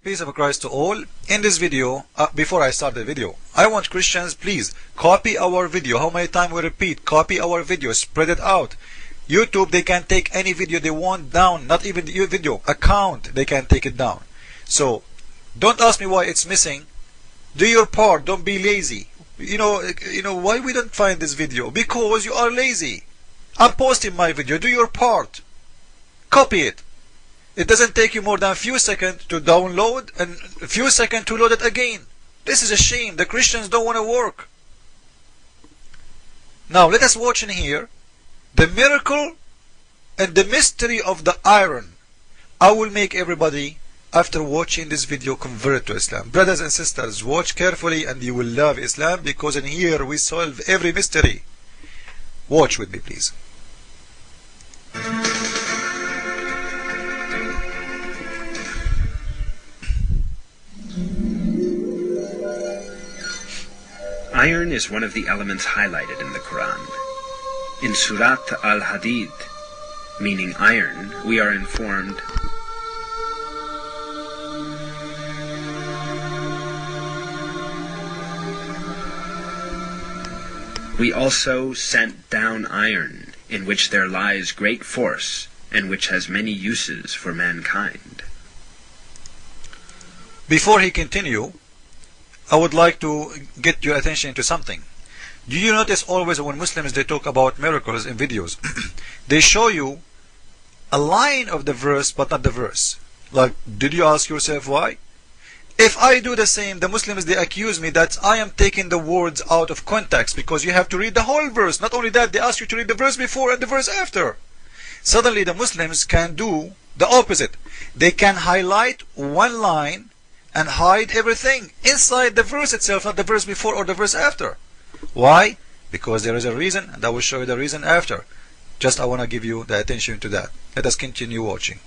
Peace of Christ to all. In this video, before I start the video, I want Christians, please copy our video. How many times we repeat? Copy our video, spread it out. YouTube, they can take any video they want down, not even your video account, they can take it down. So don't ask me why it's missing. Do your part, don't be lazy. You know why we don't find this video? Because you are lazy. I'm posting my video, do your part. Copy it. It doesn't take you more than a few seconds to download and a few seconds to load it again. This is a shame. The Christians don't want to work. Now let us watch in here the miracle and the mystery of the iron. I will make everybody, after watching this video, convert to Islam. Brothers and sisters, watch carefully and you will love Islam, because in here we solve every mystery. Watch with me, please. Iron is one of the elements highlighted in the Quran. In Surat al-Hadid, meaning iron, we are informed, "We also sent down iron, in which there lies great force, and which has many uses for mankind." Before he continue, I would like to get your attention to something. Do you notice always when Muslims they talk about miracles in videos, they show you a line of the verse but not the verse? Like, did you ask yourself why? If I do the same, the Muslims they accuse me that I am taking the words out of context, because you have to read the whole verse. Not only that, they ask you to read the verse before and the verse after. Suddenly the Muslims can do the opposite. They can highlight one line and hide everything inside the verse itself, not the verse before or the verse after. Why? Because there is a reason, and I will show you the reason after. Just I want to give you the attention to that. Let us continue watching.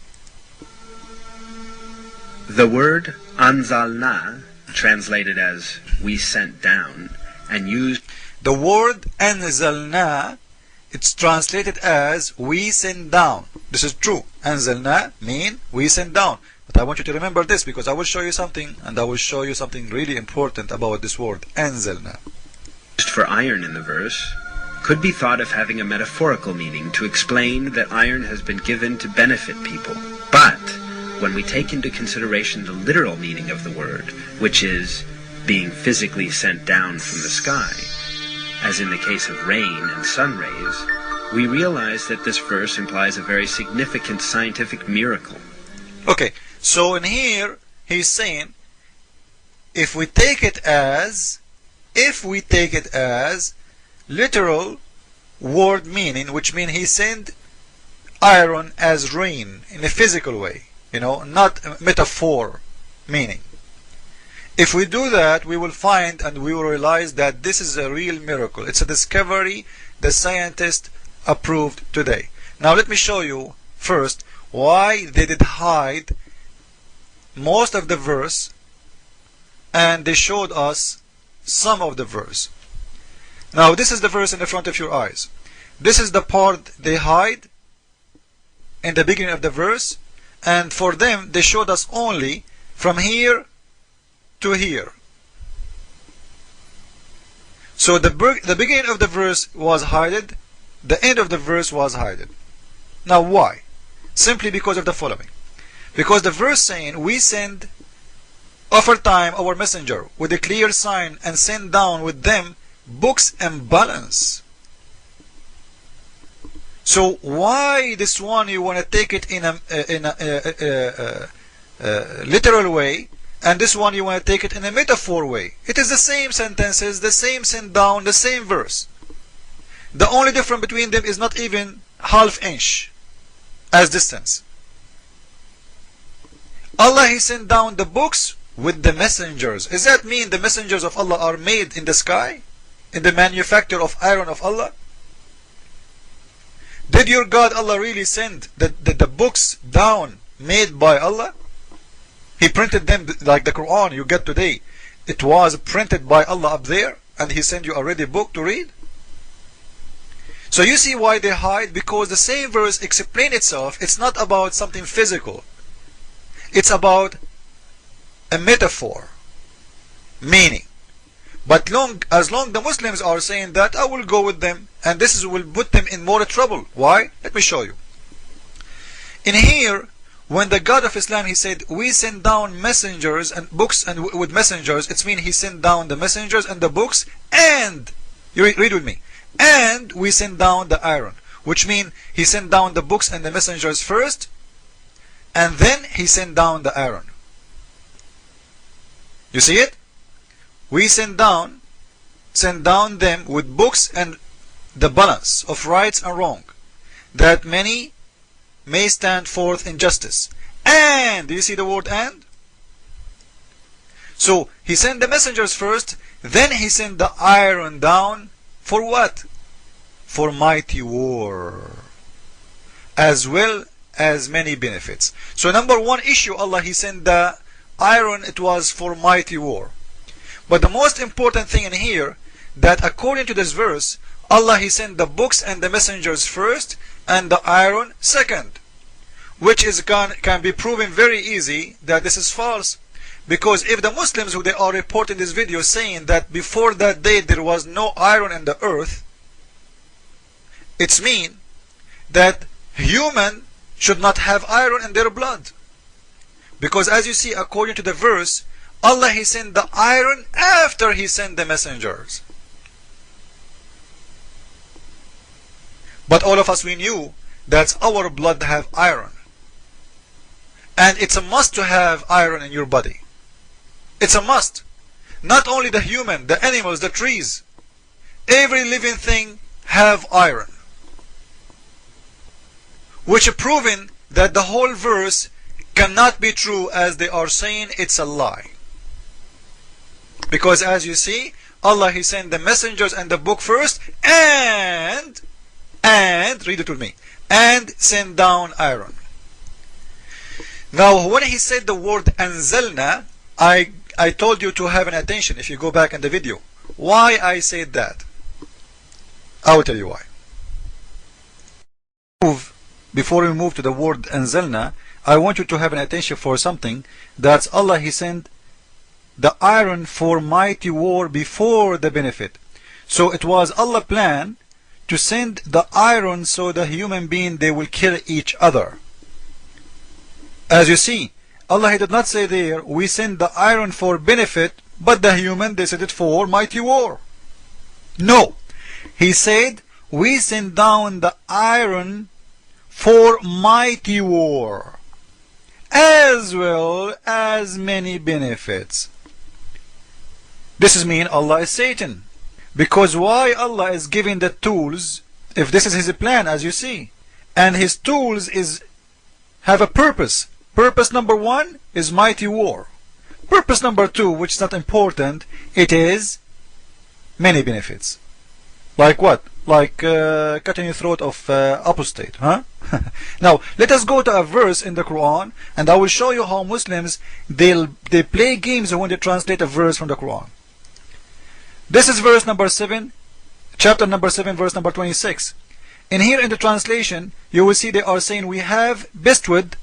The word anzalna, translated as "we sent down," and used... The word anzalna, it's translated as "we send down." This is true. Anzalna mean we send down. But I want you to remember this, because I will show you something, and I will show you something really important about this word, anzalna. Used for iron in the verse, could be thought of having a metaphorical meaning to explain that iron has been given to benefit people. But when we take into consideration the literal meaning of the word, which is being physically sent down from the sky, as in the case of rain and sun rays, we realize that this verse implies a very significant scientific miracle. Okay, so in here he's saying, if we take it as literal word meaning, which means he sent iron as rain in a physical way, not a metaphor meaning. If we do that, we will find and we will realize that this is a real miracle. It's a discovery the scientists approved today. Now let me show you first why they did hide most of the verse, and they showed us some of the verse. Now this is the verse in the front of your eyes. This is the part they hide in the beginning of the verse, and for them they showed us only from here to here. So the beginning of the verse was hidden, the end of the verse was hidden. Now why? Simply because of the following. Because the verse saying, "We send aforetime our messenger with a clear sign, and send down with them books and balance." So why this one you want to take it in a literal way, and this one you want to take it in a metaphor way? It is the same sentences, the same send down, the same verse. The only difference between them is not even half inch as distance. Allah, he sent down the books with the messengers. Does that mean the messengers of Allah are made in the sky, in the manufacture of iron of Allah? Did your God Allah really send the books down made by Allah? He printed them like the Quran you get today. It was printed by Allah up there, and he sent you already a book to read? So you see why they hide, because the same verse explains itself. It's not about something physical. It's about a metaphor meaning. But as long the Muslims are saying that, I will go with them, and will put them in more trouble. Why? Let me show you. In here, when the God of Islam, he said, we send down messengers and books, and with messengers, it means he sent down the messengers and the books, and, you read with me, and we send down the iron, which means he sent down the books and the messengers first, and then he sent down the iron. You see it? We send down them with books and the balance of rights and wrong, that many may stand forth in justice. And, do you see the word and? So, he sent the messengers first, then he sent the iron down, for what? For mighty war, as well as many benefits. So number one issue, Allah, he sent the iron, it was for mighty war. But the most important thing in here, that according to this verse, Allah, he sent the books and the messengers first, and the iron second, which is can be proven very easy that this is false. Because if the Muslims who they are reporting this video saying that before that day there was no iron in the earth, it's mean that human should not have iron in their blood. Because as you see, according to the verse, Allah, he sent the iron after he sent the messengers. But all of us, we knew that our blood have iron, and it's a must to have iron in your body. It's a must. Not only the human, the animals, the trees, every living thing have iron, which is proving that the whole verse cannot be true, as they are saying it's a lie. Because as you see, Allah, he sent the messengers and the book first, and read it with me, and send down iron. Now when he said the word anzalna, I told you to have an attention if you go back in the video. Why I said that? I will tell you why. Before we move to the word anzalna, I want you to have an attention for something. That's Allah, he sent the iron for mighty war before the benefit. So it was Allah's plan to send the iron so the human being, they will kill each other. As you see, Allah, he did not say there, we send the iron for benefit, but the human, they said it for mighty war. No. He said, we send down the iron for mighty war, as well as many benefits. This is mean Allah is Satan. Because why Allah is giving the tools, if this is his plan, as you see, and his tools have a purpose. Purpose number one is mighty war. Purpose number two, which is not important, it is many benefits. Like what? Like cutting the throat of apostate, huh? Now let us go to a verse in the Quran, and I will show you how Muslims they play games when they translate a verse from the Quran. This is verse number 7, chapter number 7, verse number 26. In here in the translation, you will see they are saying, we have bestowed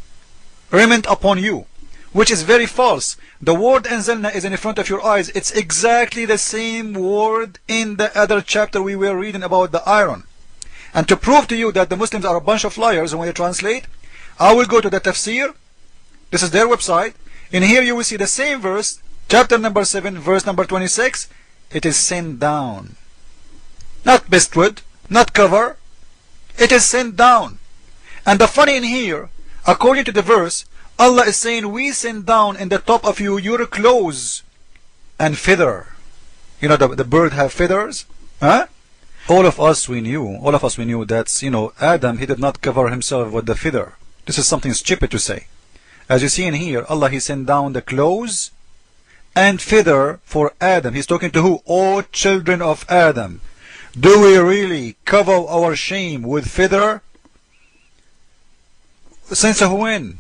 raiment upon you, which is very false. The word anzalna is in front of your eyes. It's exactly the same word in the other chapter we were reading about the iron. And to prove to you that the Muslims are a bunch of liars when they translate, I will go to the tafsir. This is their website. In here you will see the same verse, chapter number 7, verse number 26. It is sent down. Not bestowed, not cover. It is sent down. And the funny in here, according to the verse, Allah is saying, we send down in the top of you your clothes and feather. You know, the bird have feathers, huh? All of us we knew that, Adam, he did not cover himself with the feather. This is something stupid to say. As you see in here, Allah, he sent down the clothes and feather for Adam. He's talking to who? All children of Adam. Do we really cover our shame with feather? Since when?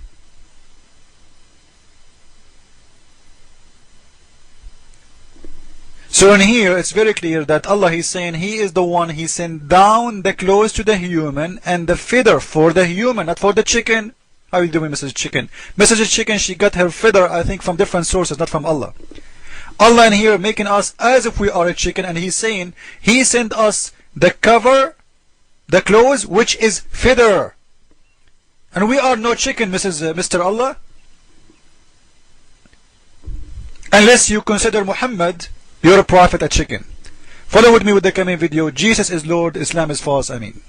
So in here it's very clear that Allah, he's saying he is the one, he sent down the clothes to the human and the feather for the human, not for the chicken, How are you doing, Mrs. Chicken? Mrs. Chicken, she got her feather, I think, from different sources, not from Allah. Allah in here making us as if we are a chicken, and He's saying He sent us the cover, the clothes, which is feather. And we are no chicken, Mr. Allah. Unless you consider Muhammad, your prophet, a chicken. Follow with me with the coming video. Jesus is Lord, Islam is false. I mean.